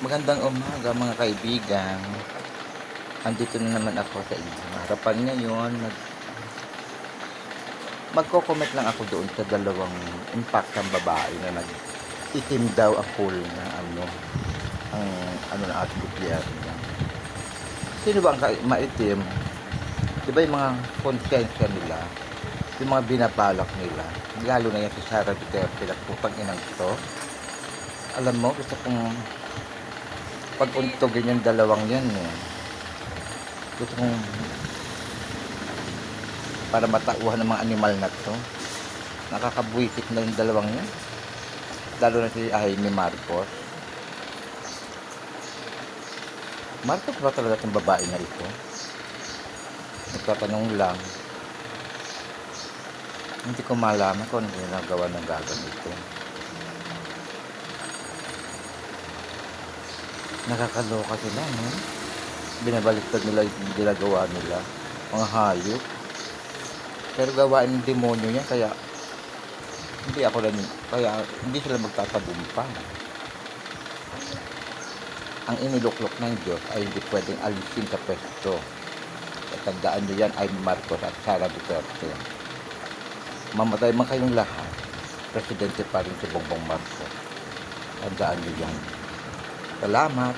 Magandang umaga mga kaibigan. Andito na naman ako sa inyong harapan ngayon. Magko-comment lang ako doon sa dalawang impactang babae na nag-itim daw ang kulay na ang ng ating gobyerno. Sino ba ang maitim? Di ba yung mga konsensya nila, yung mga binabalak nila, lalo na yan si Sara Duterte na putang inang ito. Alam mo, gusto kong pag-untogin yung dalawang yan eh. Gusto kong para matauhan ng mga animal na to. Nakakabuisit na yung dalawang yan, lalo na si Jaime Marcos. Marcos ba talaga itong babae na ito? Nagtatanong lang. Hindi ko malaman kung ano ginagawa ng gagang ito. Nakakaloka sila, no? Binabaliktad nila yung ginagawa nila. Mga hayop. Pero gawain ng demonyo yan, kaya hindi sila magtatagumpay. Ang iniluklok ng Diyos ay hindi pwedeng alisin sa pwesto. Tandaan nyo yan ay Marcos at Sara Duterte. Mamatay man kayong lahat, presidente pa rin si Bongbong Marcos. Tandaan nyo yan. Salamat.